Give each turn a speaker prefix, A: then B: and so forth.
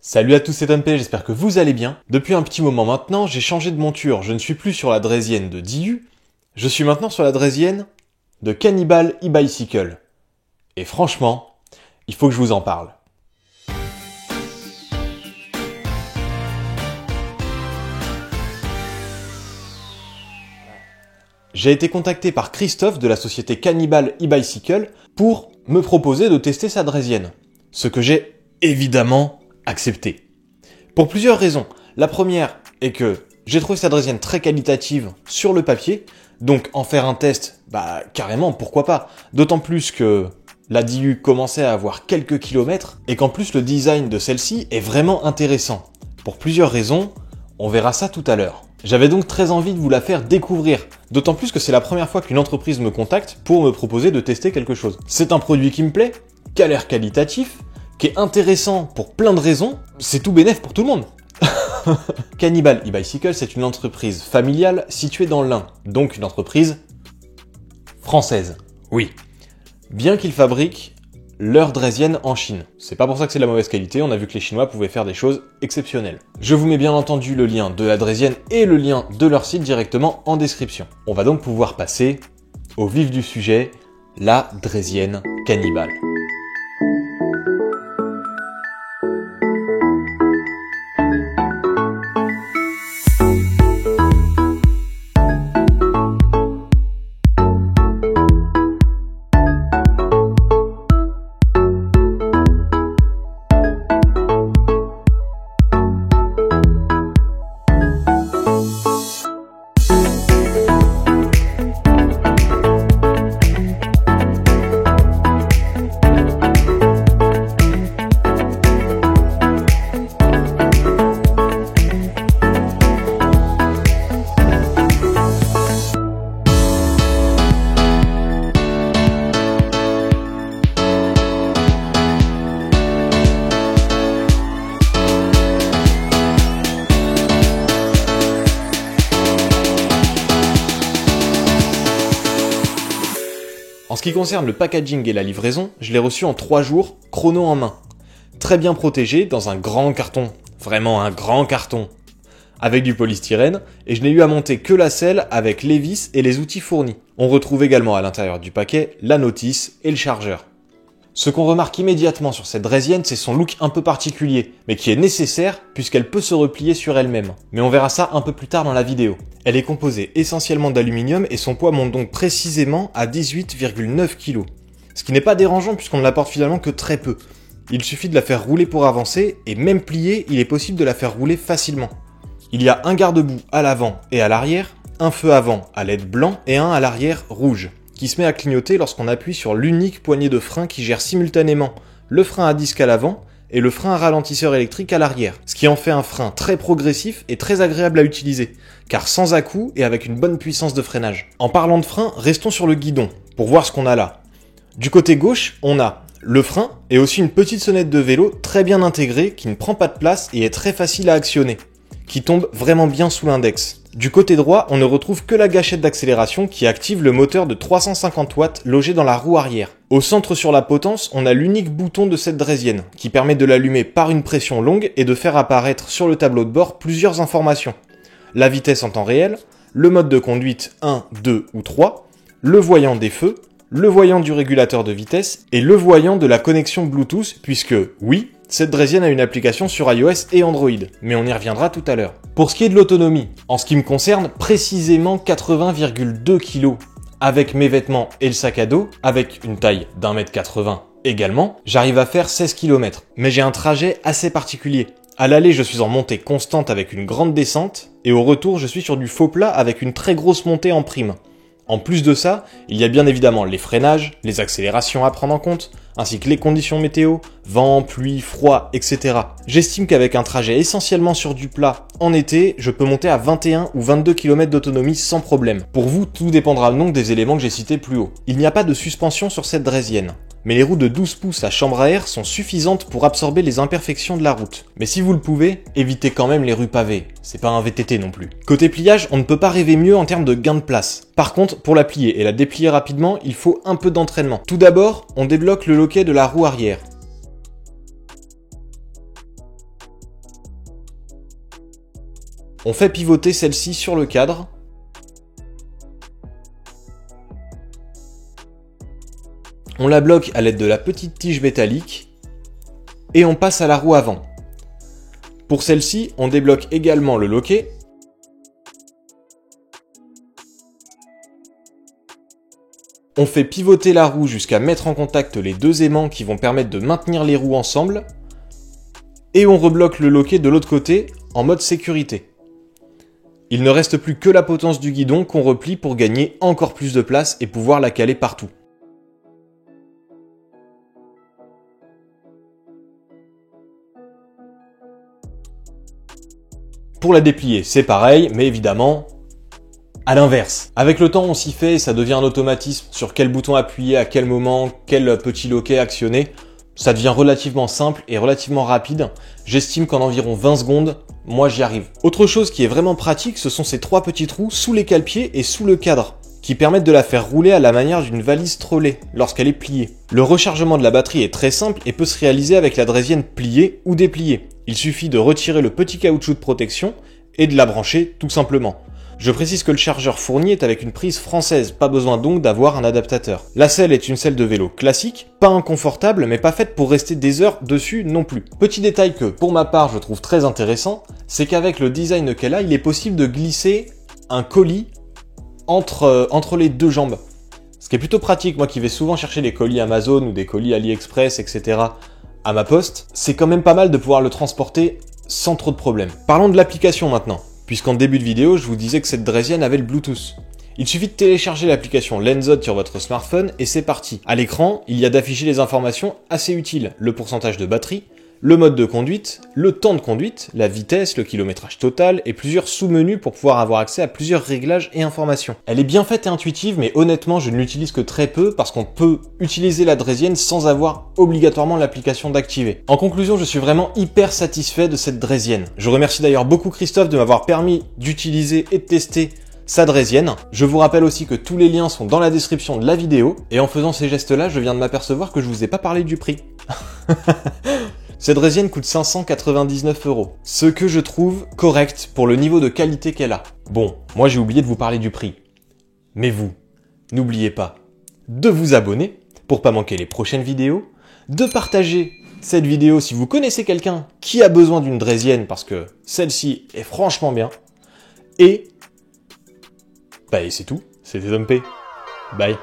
A: Salut à tous, c'est Tonpé, j'espère que vous allez bien. Depuis un petit moment maintenant, j'ai changé de monture, je ne suis plus sur la draisienne de Diu, je suis maintenant sur la draisienne de Cannibal e-Bicycle. Et franchement, il faut que je vous en parle. J'ai été contacté par Christophe de la société Cannibal e-Bicycle pour me proposer de tester sa draisienne. Ce que j'ai évidemment accepté. Pour plusieurs raisons. La première est que j'ai trouvé sa draisienne très qualitative sur le papier, donc en faire un test, carrément, pourquoi pas. D'autant plus que la Diu commençait à avoir quelques kilomètres, et qu'en plus le design de celle-ci est vraiment intéressant. Pour plusieurs raisons, on verra ça tout à l'heure. J'avais donc très envie de vous la faire découvrir, d'autant plus que c'est la première fois qu'une entreprise me contacte pour me proposer de tester quelque chose. C'est un produit qui me plaît, qui a l'air qualitatif, qui est intéressant pour plein de raisons, c'est tout bénef pour tout le monde. Cannibal e-Bicycle, c'est une entreprise familiale située dans l'Ain, donc une entreprise française. Oui. Bien qu'ils fabriquent leur draisienne en Chine. C'est pas pour ça que c'est de la mauvaise qualité, on a vu que les Chinois pouvaient faire des choses exceptionnelles. Je vous mets bien entendu le lien de la draisienne et le lien de leur site directement en description. On va donc pouvoir passer au vif du sujet, la draisienne Cannibal. En ce qui concerne le packaging et la livraison, je l'ai reçu en 3 jours, chrono en main. Très bien protégé dans un grand carton, vraiment un grand carton, avec du polystyrène, et je n'ai eu à monter que la selle avec les vis et les outils fournis. On retrouve également à l'intérieur du paquet la notice et le chargeur. Ce qu'on remarque immédiatement sur cette draisienne, c'est son look un peu particulier, mais qui est nécessaire puisqu'elle peut se replier sur elle-même. Mais on verra ça un peu plus tard dans la vidéo. Elle est composée essentiellement d'aluminium et son poids monte donc précisément à 18,9 kg. Ce qui n'est pas dérangeant puisqu'on ne la porte finalement que très peu. Il suffit de la faire rouler pour avancer, et même pliée, il est possible de la faire rouler facilement. Il y a un garde-boue à l'avant et à l'arrière, un feu avant à LED blanc et un à l'arrière rouge, qui se met à clignoter lorsqu'on appuie sur l'unique poignée de frein qui gère simultanément le frein à disque à l'avant et le frein à ralentisseur électrique à l'arrière, ce qui en fait un frein très progressif et très agréable à utiliser, car sans à-coups et avec une bonne puissance de freinage. En parlant de frein, restons sur le guidon, pour voir ce qu'on a là. Du côté gauche, on a le frein et aussi une petite sonnette de vélo très bien intégrée qui ne prend pas de place et est très facile à actionner, qui tombe vraiment bien sous l'index. Du côté droit, on ne retrouve que la gâchette d'accélération qui active le moteur de 350 watts logé dans la roue arrière. Au centre sur la potence, on a l'unique bouton de cette draisienne, qui permet de l'allumer par une pression longue et de faire apparaître sur le tableau de bord plusieurs informations. La vitesse en temps réel, le mode de conduite 1, 2 ou 3, le voyant des feux, le voyant du régulateur de vitesse et le voyant de la connexion Bluetooth, puisque, oui, cette draisienne a une application sur iOS et Android, mais on y reviendra tout à l'heure. Pour ce qui est de l'autonomie, en ce qui me concerne, précisément 80,2 kg. Avec mes vêtements et le sac à dos, avec une taille d'1,80 m également, j'arrive à faire 16 km. Mais j'ai un trajet assez particulier. À l'aller, je suis en montée constante avec une grande descente, et au retour, je suis sur du faux plat avec une très grosse montée en prime. En plus de ça, il y a bien évidemment les freinages, les accélérations à prendre en compte, ainsi que les conditions météo, vent, pluie, froid, etc. J'estime qu'avec un trajet essentiellement sur du plat en été, je peux monter à 21 ou 22 km d'autonomie sans problème. Pour vous, tout dépendra donc des éléments que j'ai cités plus haut. Il n'y a pas de suspension sur cette draisienne, mais les roues de 12 pouces à chambre à air sont suffisantes pour absorber les imperfections de la route. Mais si vous le pouvez, évitez quand même les rues pavées, c'est pas un VTT non plus. Côté pliage, on ne peut pas rêver mieux en termes de gain de place. Par contre, pour la plier et la déplier rapidement, il faut un peu d'entraînement. Tout d'abord, on débloque le loquet de la roue arrière. On fait pivoter celle-ci sur le cadre. On la bloque à l'aide de la petite tige métallique. Et on passe à la roue avant. Pour celle-ci, on débloque également le loquet. On fait pivoter la roue jusqu'à mettre en contact les deux aimants qui vont permettre de maintenir les roues ensemble. Et on rebloque le loquet de l'autre côté en mode sécurité. Il ne reste plus que la potence du guidon qu'on replie pour gagner encore plus de place et pouvoir la caler partout. Pour la déplier, c'est pareil, mais évidemment, à l'inverse. Avec le temps, on s'y fait et ça devient un automatisme sur quel bouton appuyer, à quel moment, quel petit loquet actionner. Ça devient relativement simple et relativement rapide. J'estime qu'en environ 20 secondes, moi j'y arrive. Autre chose qui est vraiment pratique, ce sont ces trois petits trous sous les cale-pieds et sous le cadre, qui permettent de la faire rouler à la manière d'une valise trolley lorsqu'elle est pliée. Le rechargement de la batterie est très simple et peut se réaliser avec la draisienne pliée ou dépliée. Il suffit de retirer le petit caoutchouc de protection et de la brancher tout simplement. Je précise que le chargeur fourni est avec une prise française, pas besoin donc d'avoir un adaptateur. La selle est une selle de vélo classique, pas inconfortable mais pas faite pour rester des heures dessus non plus. Petit détail que pour ma part je trouve très intéressant, c'est qu'avec le design qu'elle a, il est possible de glisser un colis entre les deux jambes. Ce qui est plutôt pratique, moi qui vais souvent chercher des colis Amazon ou des colis AliExpress, etc. à ma poste, c'est quand même pas mal de pouvoir le transporter sans trop de problèmes. Parlons de l'application maintenant, puisqu'en début de vidéo, je vous disais que cette draisienne avait le Bluetooth. Il suffit de télécharger l'application Lenzod sur votre smartphone et c'est parti. À l'écran, il y a d'afficher les informations assez utiles, le pourcentage de batterie, le mode de conduite, le temps de conduite, la vitesse, le kilométrage total et plusieurs sous-menus pour pouvoir avoir accès à plusieurs réglages et informations. Elle est bien faite et intuitive, mais honnêtement je ne l'utilise que très peu parce qu'on peut utiliser la draisienne sans avoir obligatoirement l'application d'activer. En conclusion, je suis vraiment hyper satisfait de cette draisienne. Je remercie d'ailleurs beaucoup Christophe de m'avoir permis d'utiliser et de tester sa draisienne. Je vous rappelle aussi que tous les liens sont dans la description de la vidéo et en faisant ces gestes-là, je viens de m'apercevoir que je vous ai pas parlé du prix. Cette draisienne coûte 599 €, ce que je trouve correct pour le niveau de qualité qu'elle a. Bon, moi j'ai oublié de vous parler du prix. Mais vous, n'oubliez pas de vous abonner pour pas manquer les prochaines vidéos, de partager cette vidéo si vous connaissez quelqu'un qui a besoin d'une draisienne parce que celle-ci est franchement bien. Et c'est tout, c'était Tom P. Bye.